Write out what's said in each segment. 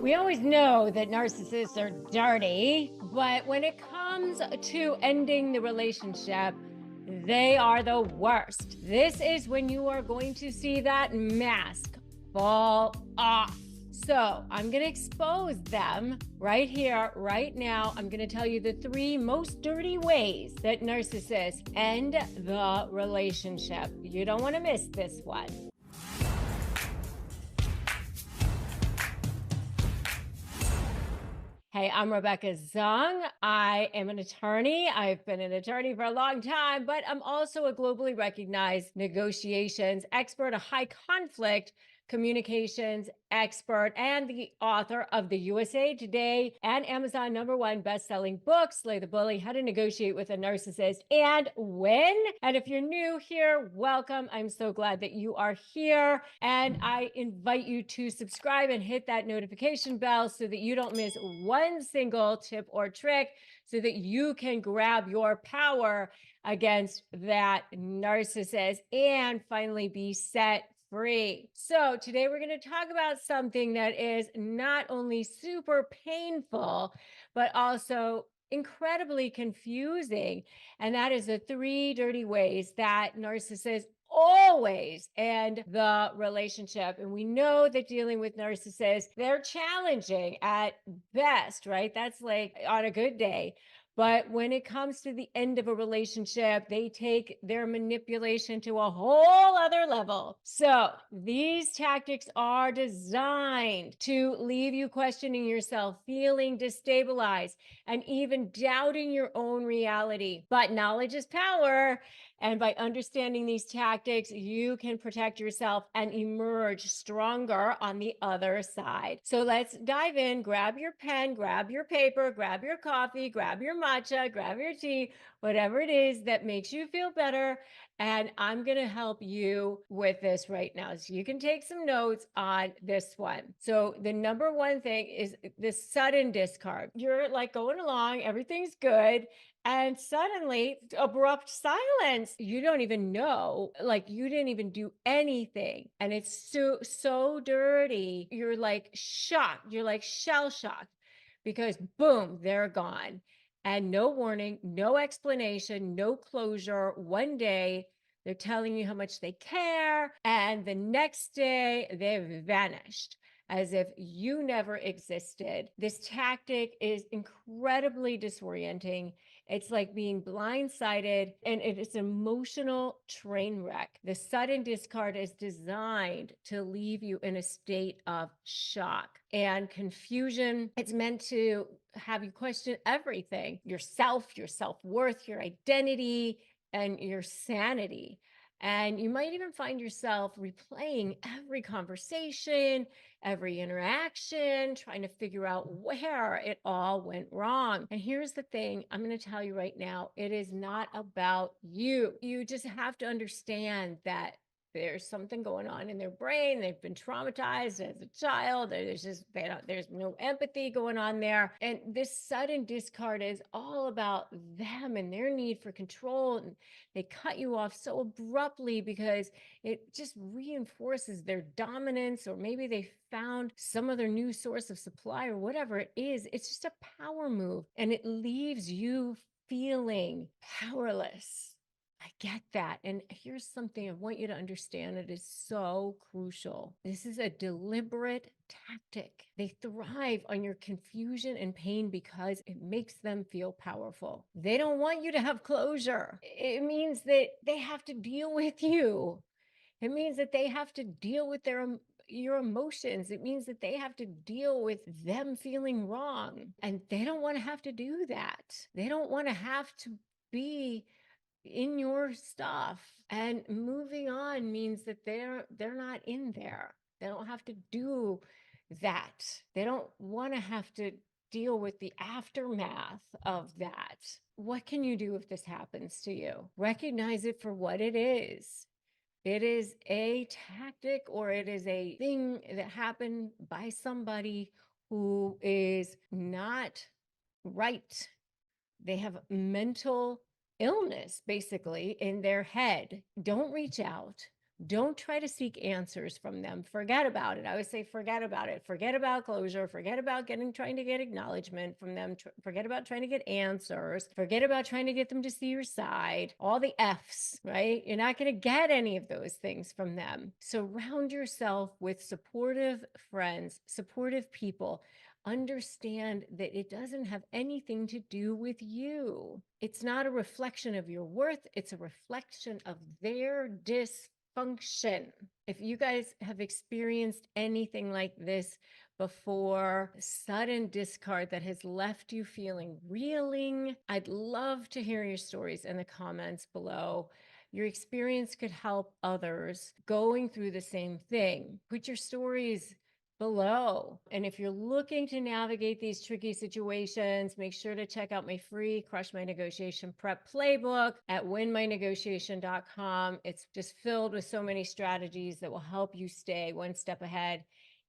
We always know that narcissists are dirty, but when it comes to ending the relationship, they are the worst. This is when you are going to see that mask fall off. So I'm going to expose them right here, right now. I'm going to tell you the 3 most dirty ways that narcissists end the relationship. You don't want to miss this one. Hey, I'm Rebecca Zung. I am an attorney. I've been an attorney for a long time, but I'm also a globally recognized negotiations expert, a high conflict communications expert, and the author of the USA Today and Amazon #1 bestselling book, Slay the Bully, How to Negotiate with a Narcissist and Win. And if you're new here, welcome. I'm so glad that you are here. And I invite you to subscribe and hit that notification bell so that you don't miss one single tip or trick so that you can grab your power against that narcissist and finally be set free. So today we're going to talk about something that is not only super painful, but also incredibly confusing. And that is the 3 dirty ways that narcissists always end the relationship. And we know that dealing with narcissists, they're challenging at best, right? That's like on a good day. But when it comes to the end of a relationship, they take their manipulation to a whole other level. So these tactics are designed to leave you questioning yourself, feeling destabilized, and even doubting your own reality. But knowledge is power. And by understanding these tactics, you can protect yourself and emerge stronger on the other side. So let's dive in. Grab your pen, grab your paper, grab your coffee, grab your matcha, grab your tea, whatever it is that makes you feel better. And I'm going to help you with this right now. So you can take some notes on this one. So the number one thing is this sudden discard. You're like going along, everything's good. And suddenly, abrupt silence. You don't even know, like you didn't even do anything. And it's so dirty. You're like shocked. You're like shell shocked because boom, they're gone. And no warning, no explanation, no closure. One day, they're telling you how much they care. And the next day, they've vanished as if you never existed. This tactic is incredibly disorienting. It's like being blindsided, and it is an emotional train wreck. The sudden discard is designed to leave you in a state of shock and confusion. It's meant to have you question everything: yourself, your self-worth, your identity, and your sanity. And you might even find yourself replaying every conversation, every interaction, trying to figure out where it all went wrong. And here's the thing I'm going to tell you right now, it is not about you. You just have to understand that there's something going on in their brain. They've been traumatized as a child. There's no empathy going on there. And this sudden discard is all about them and their need for control. And they cut you off so abruptly because it just reinforces their dominance, or maybe they found some other new source of supply or whatever it is. It's just a power move, and it leaves you feeling powerless. I get that. And here's something I want you to understand. It is so crucial. This is a deliberate tactic. They thrive on your confusion and pain because it makes them feel powerful. They don't want you to have closure. It means that they have to deal with you. It means that they have to deal with your emotions. It means that they have to deal with them feeling wrong. And they don't want to have to do that. They don't want to have to be in your stuff. And moving on means that they're not in there. They don't have to do that. They don't want to have to deal with the aftermath of that. What can you do if this happens to you? Recognize it for what it is. It is a tactic, or it is a thing that happened by somebody who is not right. They have mental illness basically in their head. Don't reach out. Don't try to seek answers from them. Forget about it. I always say, forget about it. Forget about closure. Forget about trying to get acknowledgement from them. Forget about trying to get answers. Forget about trying to get them to see your side. All the F's, right? You're not going to get any of those things from them. Surround yourself with supportive friends, supportive people. Understand that it doesn't have anything to do with you. It's not a reflection of your worth. It's a reflection of their dysfunction. If you guys have experienced anything like this before, sudden discard that has left you feeling reeling, I'd love to hear your stories in the comments below. Your experience could help others going through the same thing. Put your stories below. And if you're looking to navigate these tricky situations, make sure to check out my free Crush My Negotiation Prep Playbook at winmynegotiation.com. It's just filled with so many strategies that will help you stay one step ahead,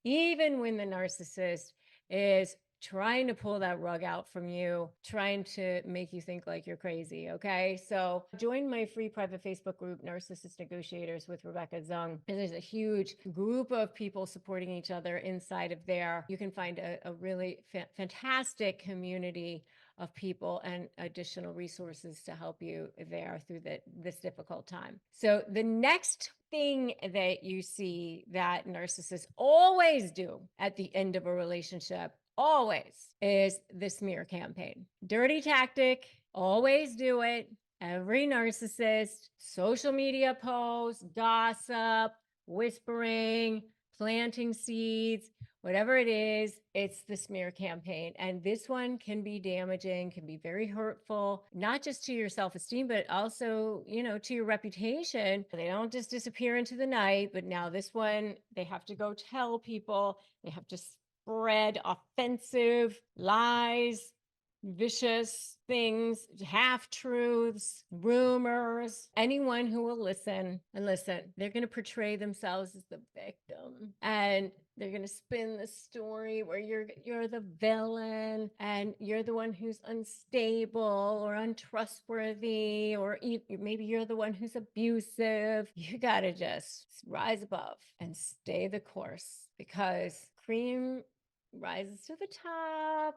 even when the narcissist is trying to pull that rug out from you, trying to make you think like you're crazy. Okay. So join my free private Facebook group, Narcissist Negotiators with Rebecca Zung. And there's a huge group of people supporting each other inside of there. You can find a really fantastic community of people and additional resources to help you there through this difficult time. So the next thing that you see that narcissists always do at the end of a relationship always is the smear campaign. Dirty tactic, always do it. Every narcissist, social media posts, gossip, whispering, planting seeds, whatever it is, it's the smear campaign. And this one can be damaging, can be very hurtful, not just to your self-esteem, but also, to your reputation. They don't just disappear into the night, but now this one, they have to go tell people, they have to spread offensive lies, vicious things, half-truths, rumors. Anyone who will listen, and listen, they're going to portray themselves as the victim, and they're going to spin the story where you're the villain and you're the one who's unstable or untrustworthy, or maybe you're the one who's abusive. You got to just rise above and stay the course, because cream rises to the top.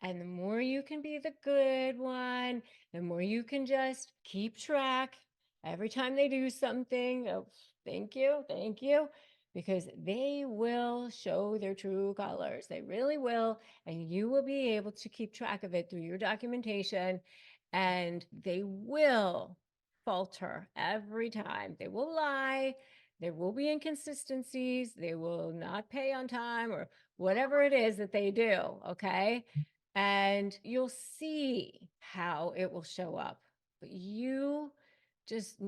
And the more you can be the good one, the more you can just keep track every time they do something. Oh, thank you, because they will show their true colors. They really will. And you will be able to keep track of it through your documentation. And they will falter every time. They will lie. There will be inconsistencies. They will not pay on time, or whatever it is that they do. Okay. And you'll see how it will show up. But you just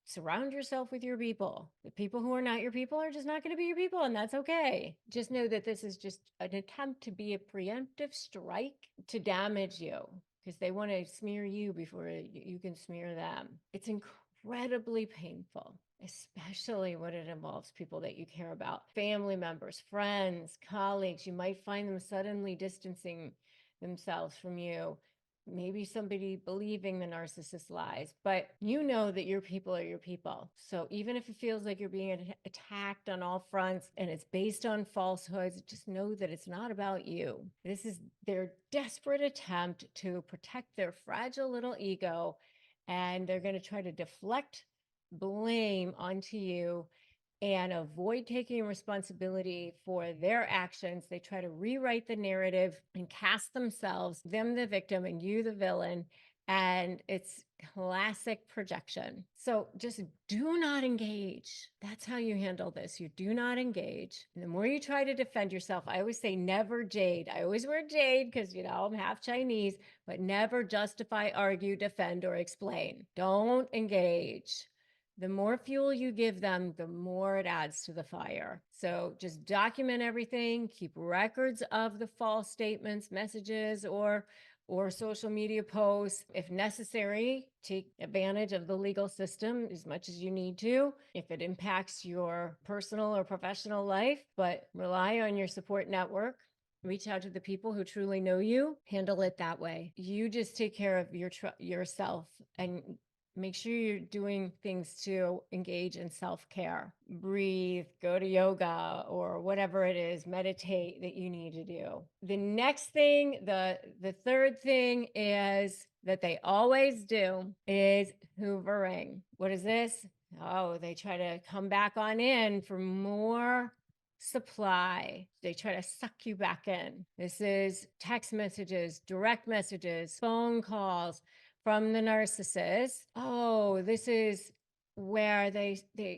surround yourself with your people. The people who are not your people are just not going to be your people, and that's okay. Just know that this is just an attempt to be a preemptive strike to damage you, because they want to smear you before you can smear them. It's incredibly painful, especially when it involves people that you care about, family members, friends, colleagues. You might find them suddenly distancing themselves from you. Maybe somebody believing the narcissist lies, but you know that your people are your people. So even if it feels like you're being attacked on all fronts and it's based on falsehoods, just know that it's not about you. This is their desperate attempt to protect their fragile little ego, and they're going to try to deflect blame onto you and avoid taking responsibility for their actions. They try to rewrite the narrative and cast themselves, them the victim and you the villain. And it's classic projection. So just do not engage. That's how you handle this. You do not engage. And the more you try to defend yourself, I always say never jade. I always wear jade because, I'm half Chinese, but never justify, argue, defend, or explain. Don't engage. The more fuel you give them, the more it adds to the fire. So just document everything, keep records of the false statements, messages, or social media posts. If necessary, take advantage of the legal system as much as you need to if it impacts your personal or professional life, but rely on your support network. Reach out to the people who truly know you. Handle it that way. You just take care of yourself, and Make sure you're doing things to engage in self-care. Breathe, go to yoga or whatever it is, meditate that you need to do. The next thing, the third thing is that they always do is hoovering. What is this? Oh, they try to come back on in for more supply. They try to suck you back in. This is text messages, direct messages, phone calls from the narcissist. Oh, this is where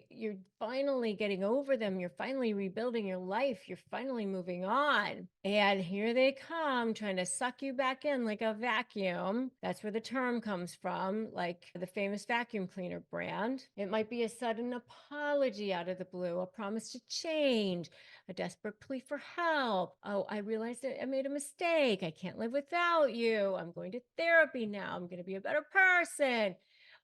you're finally getting over them. You're finally rebuilding your life. You're finally moving on. And here they come trying to suck you back in like a vacuum. That's where the term comes from, like the famous vacuum cleaner brand. It might be a sudden apology out of the blue, a promise to change, a desperate plea for help. Oh, I realized that I made a mistake. I can't live without you. I'm going to therapy now. I'm going to be a better person.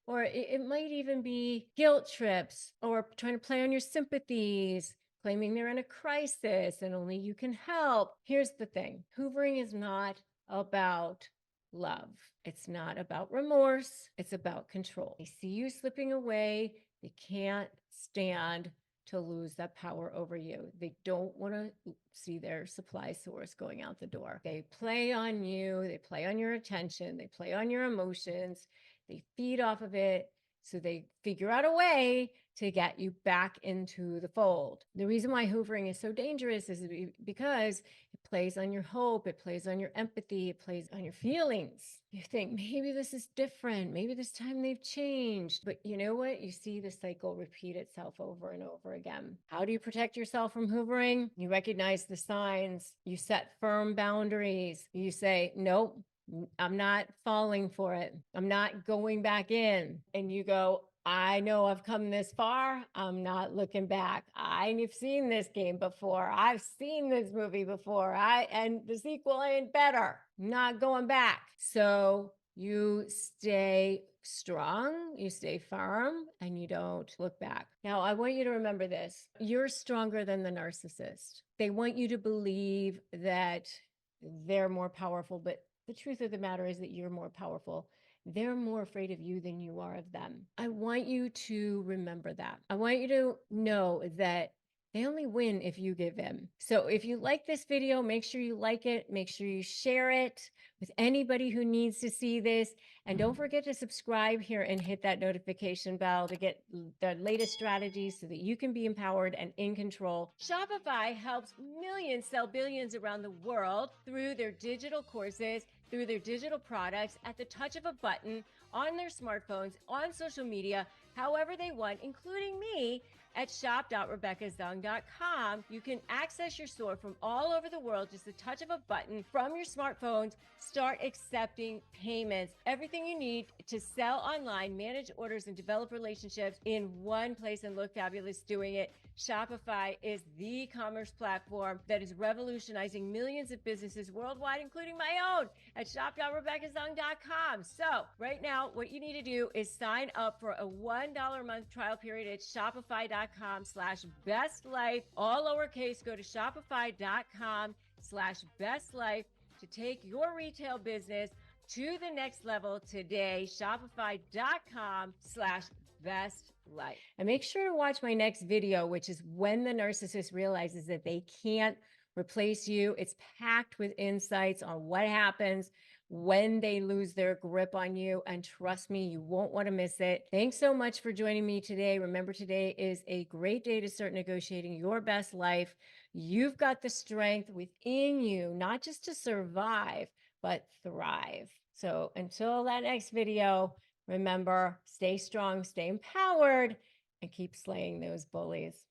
Or it might even be guilt trips or trying to play on your sympathies, claiming they're in a crisis and only you can help. Here's the thing. Hoovering is not about love. It's not about remorse. It's about control. They see you slipping away. They can't stand to lose that power over you. They don't want to see their supply source going out the door. They play on you. They play on your attention. They play on your emotions. They feed off of it. So they figure out a way to get you back into the fold. The reason why hoovering is so dangerous is because it plays on your hope. It plays on your empathy. It plays on your feelings. You think maybe this is different. Maybe this time they've changed. But you know what? You see the cycle repeat itself over and over again. How do you protect yourself from hoovering? You recognize the signs. You set firm boundaries. You say, nope, I'm not falling for it. I'm not going back in. And you go, I know I've come this far. I'm not looking back. I've seen this game before. I've seen this movie before. And the sequel ain't better. Not going back. So you stay strong, you stay firm, and you don't look back. Now, I want you to remember this. You're stronger than the narcissist. They want you to believe that they're more powerful, but the truth of the matter is that you're more powerful. They're more afraid of you than you are of them. I want you to remember that. I want you to know that they only win if you give in. So if you like this video, make sure you like it. Make sure you share it with anybody who needs to see this. And don't forget to subscribe here and hit that notification bell to get the latest strategies so that you can be empowered and in control. Shopify helps millions sell billions around the world through their digital courses, through their digital products at the touch of a button on their smartphones, on social media, however they want, including me. At shop.rebeccazung.com, you can access your store from all over the world, just a touch of a button from your smartphones. Start accepting payments. Everything you need to sell online, manage orders, and develop relationships in one place and look fabulous doing it. Shopify is the commerce platform that is revolutionizing millions of businesses worldwide, including my own, at shop.rebeccazung.com. So right now, what you need to do is sign up for a $1 a month trial period at shopify.com/bestlife, all lowercase. Go to shopify.com/bestlife to take your retail business to the next level today. Shopify.com/bestlife. And make sure to watch my next video, which is when the narcissist realizes that they can't replace you. It's packed with insights on what happens when they lose their grip on you. And trust me, you won't want to miss it. Thanks so much for joining me today. Remember, today is a great day to start negotiating your best life. You've got the strength within you, not just to survive, but thrive. So until that next video, remember, stay strong, stay empowered, and keep slaying those bullies.